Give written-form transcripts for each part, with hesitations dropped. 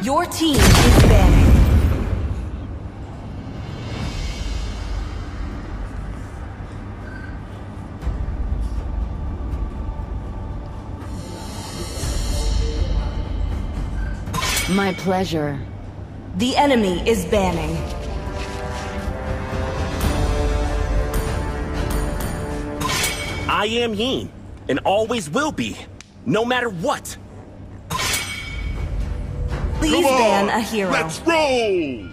Your team is banning. My pleasure. The enemy is banning. I am Yin, and always will be, no matter what. Please ban a hero. Let's roll!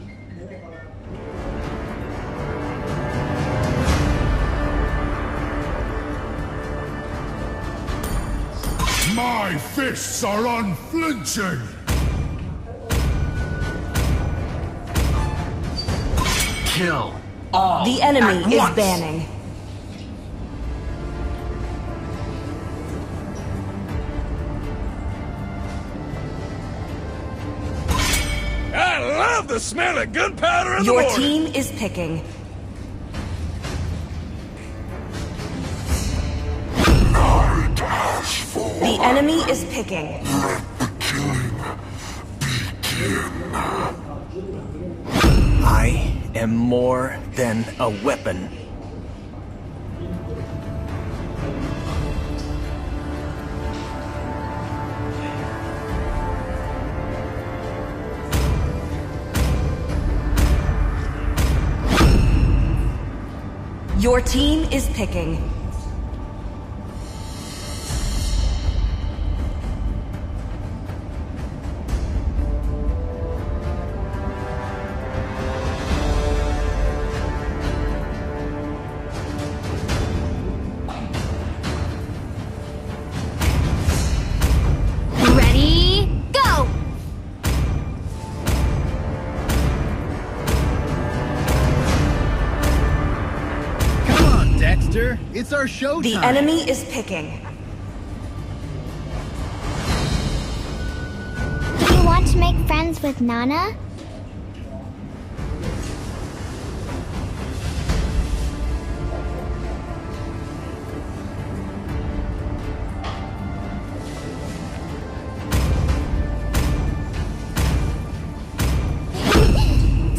My fists are unflinching! Kill all. The enemy at is once. banning. I love the smell of gunpowder in the Your morning! team is picking. Night has fallen. The enemy is picking. Let the killing begin. I am more than a weapon. Your team is picking. Ready, go! Come on, Dexter. It's our show The time. enemy is picking. Do you want to make friends with Nana?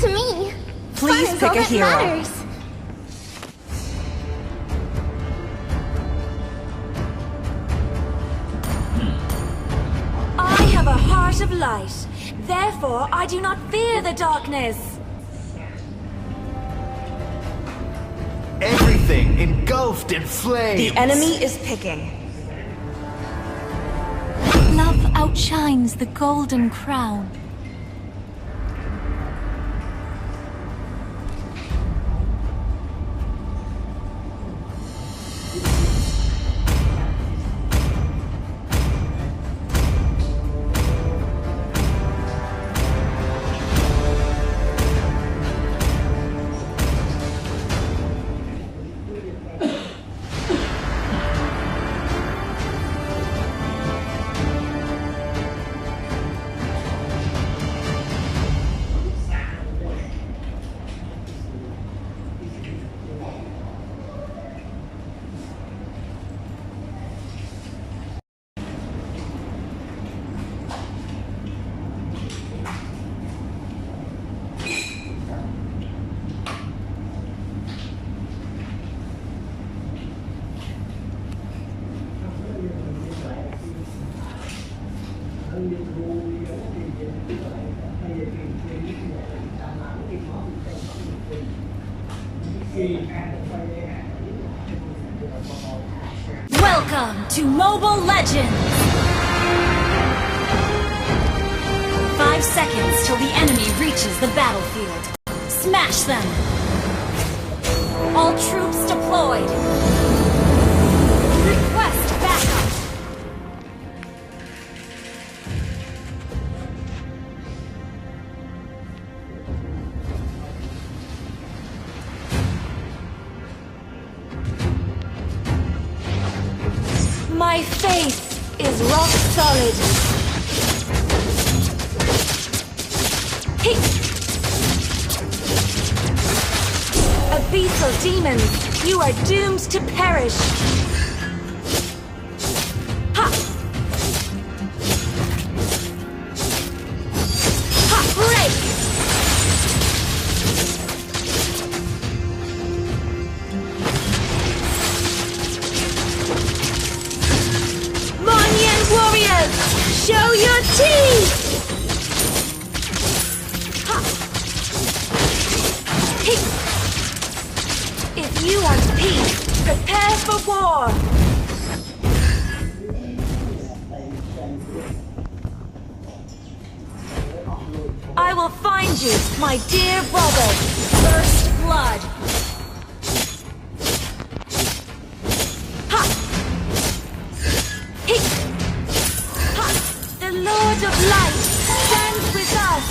To me, Please fun is pick all a that hero. matters. I have a heart of light. Therefore, I do not fear the darkness. Everything engulfed in flames. The enemy is picking. Love outshines the golden crown. Welcome to Mobile Legends! 5 seconds till the enemy reaches the battlefield. Smash them! All troops deployed! Request backup! My faith is rock solid. Hey. Abyssal demons, you are doomed to perish. Ha! Prepare for war! I will find you, my dear brother! First blood! Ha! Hick! Ha! The Lord of Light stands with us!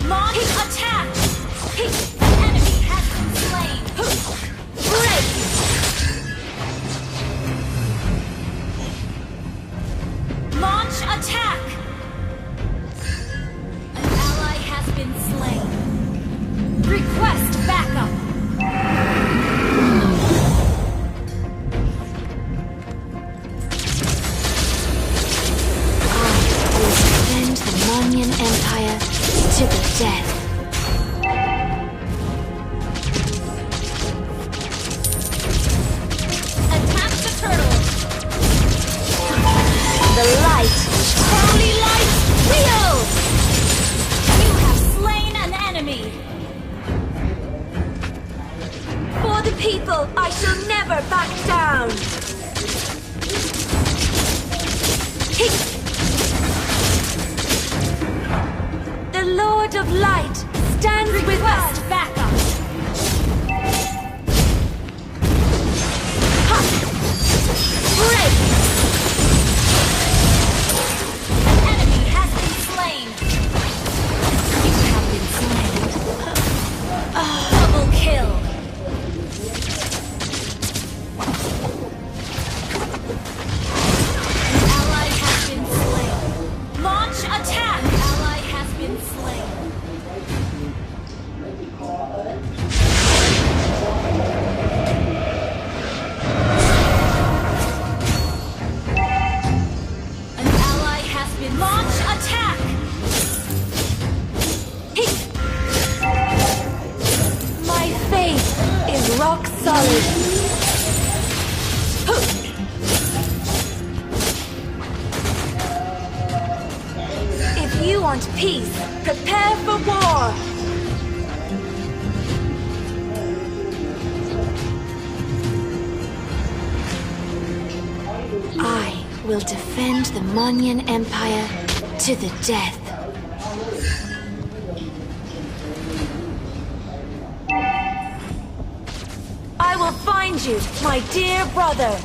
Launch attack! Hick! An enemy has been slain! Break! Launch attack! An ally has been slain. Request backup! I will defend the Monyan Empire to the death. Attack the turtle! The light! Holy light! Rio! You have slain an enemy! For the people, I shall never back down! Hick! The Lord of Light stands with us! Backup! Ha! Break! An enemy has been slain! You have been slain. Double kill! An ally has been slain. Launch attack! An ally has been slain. An ally has been launch attack! Hick! My faith is rock solid. Huh. If you want peace, prepare for war! I will defend the Monyan Empire to the death. I will find you, my dear brother.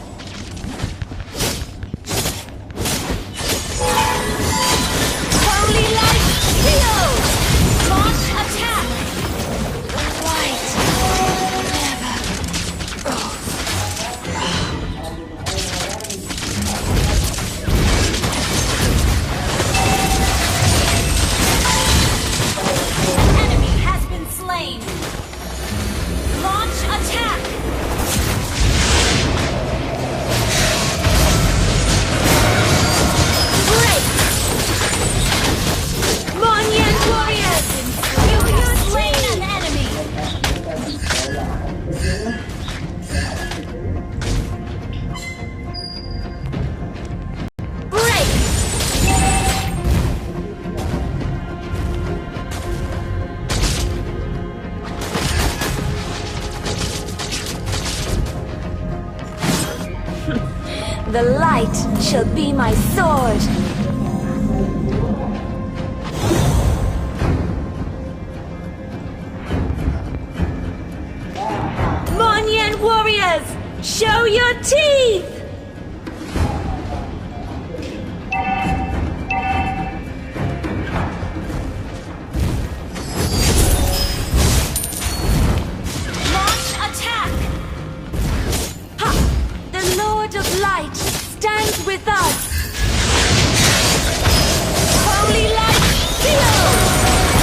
Holy light, Rio! Launch attack! Light never goes. An enemy has been slain. Launch attack! Break! Monyan warriors! You have slain an enemy! Break! The light shall be my sword. Monyan warriors, show your teeth! Launch attack! Ha! The Lord of Light stands with us! Holy light, Rio!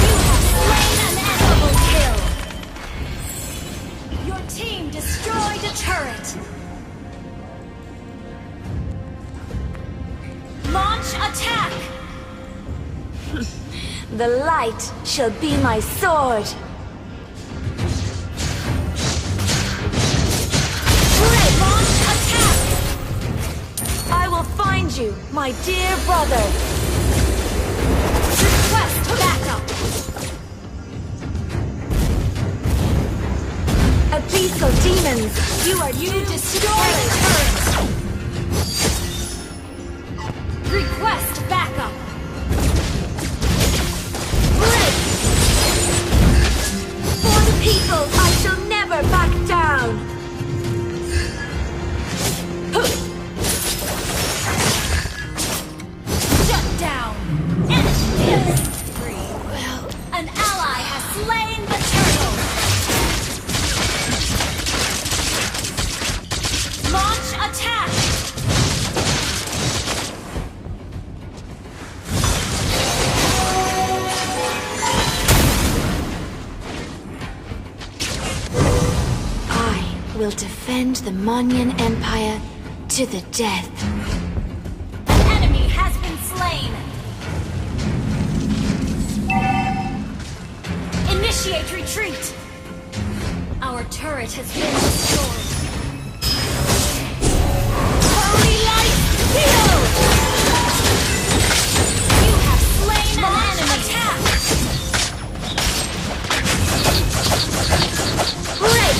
You have slain an double kill! Your team destroyed a turret! Launch attack! The light shall be my sword! Great launch attack! I will find you, my dear brother! Request backup! Abyssal demons, you are You destroy the turret. Request backup. break! For the people, I shall never back down! Shut down. Enemy killing spree. Well, an ally has slain the turtle. Launch attack. I will defend the Monyan Empire to the death. An enemy has been slain. Initiate retreat. Our turret has been destroyed. Holy light, heal! You have slain an enemy. Attack. Break!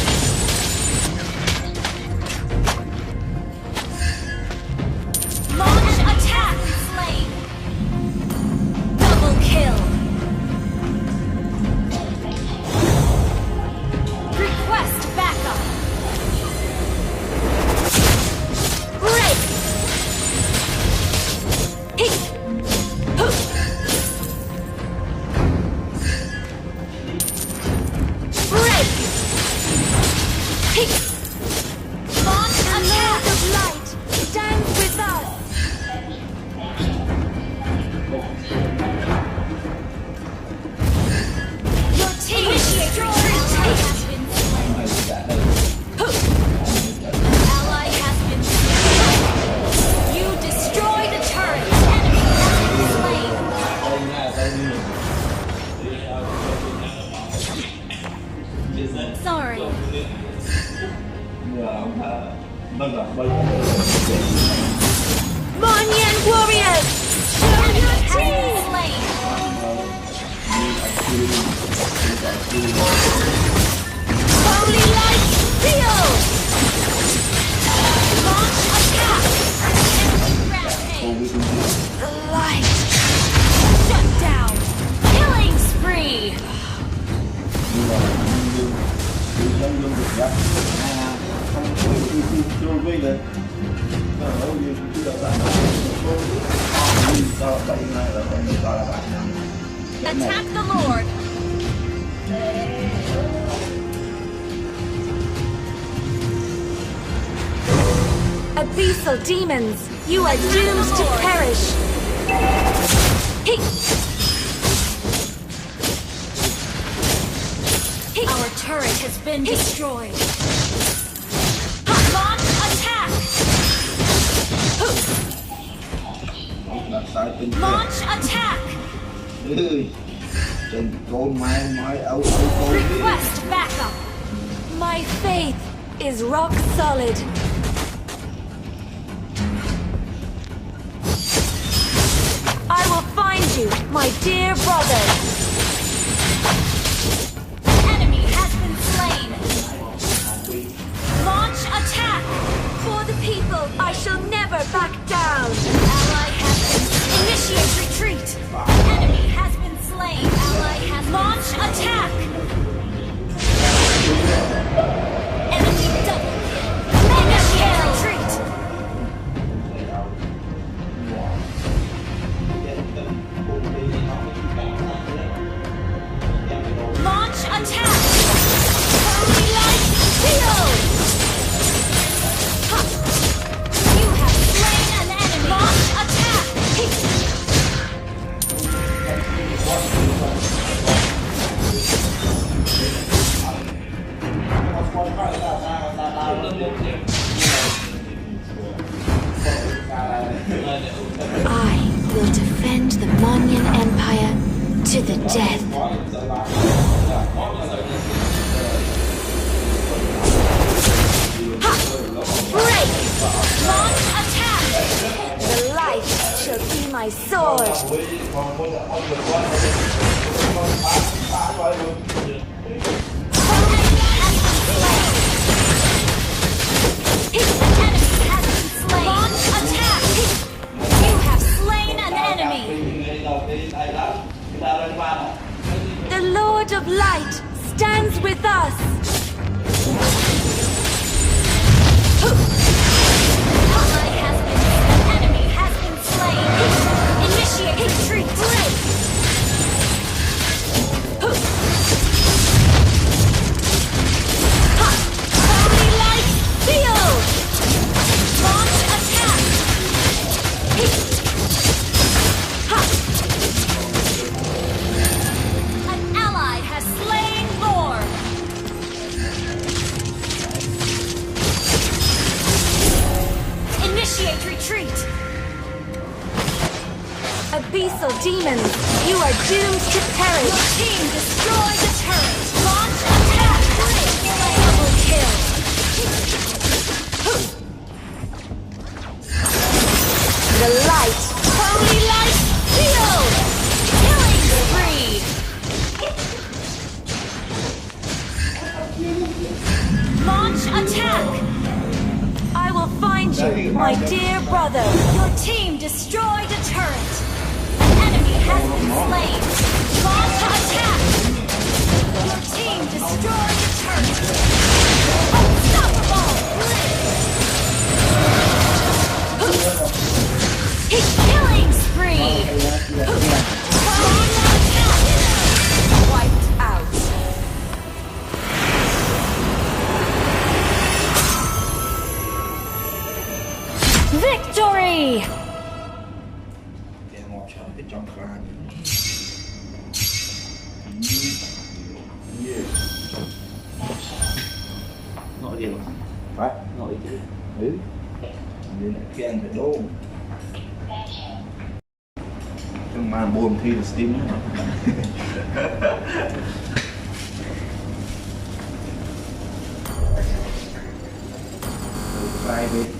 Launch attack. Slain. Double kill. Request backup. Break! Hit! Hook! Break! Hit! Launch Lord attack. of light, stand with us! Your team retreat has been slain. Ally has been slain. You destroy the turret. Enemy has been slain. Sorry. Monyan warriors! Show Enemy your has team! been slain. Holy light, heal! Launch attack. Enemy rampage. The light! Shut down. Killing spree. Attack the Lord. Abyssal demons, you are doomed to perish! Hit! Our turret has been destroyed. Launch attack. Launch attack. Request backup. My faith is rock solid. I will find you, my dear brother. Enemy has been slain. Launch attack. For the people, I shall never back down. Ally has been initiate retreat. Enemy has been slain. Ally has launch attack. Enemy double kill. Initiate retreat. Launch attack. Holy light, heal. You have slain an enemy. Launch attack. I will defend the Monyan Empire to the death. Break! Launch attack. The light shall be my sword. Enemy has been slain. Light stands with us. Ally has been, an enemy has been slain. Initiate retreat. Holy light field. Launch attack. An ally has slain Lord. Initiate retreat. Abyssal demons, you are doomed to perish. Your team destroyed the turret. Launch attack. Double kill. The light. Holy light field. Killing spree. Launch attack. I will find you, my dear brother. Your team destroyed a turret. An enemy has been slain. Launch attack. Your team destroyed a turret. Unstoppable. Killing spree. Launch attack. Wiped out. Victory. Ngồi gì mà? Phải, ngồi chứ. Vậy là khen phải đô. Trong màn buồn thi là Steam nữa. Private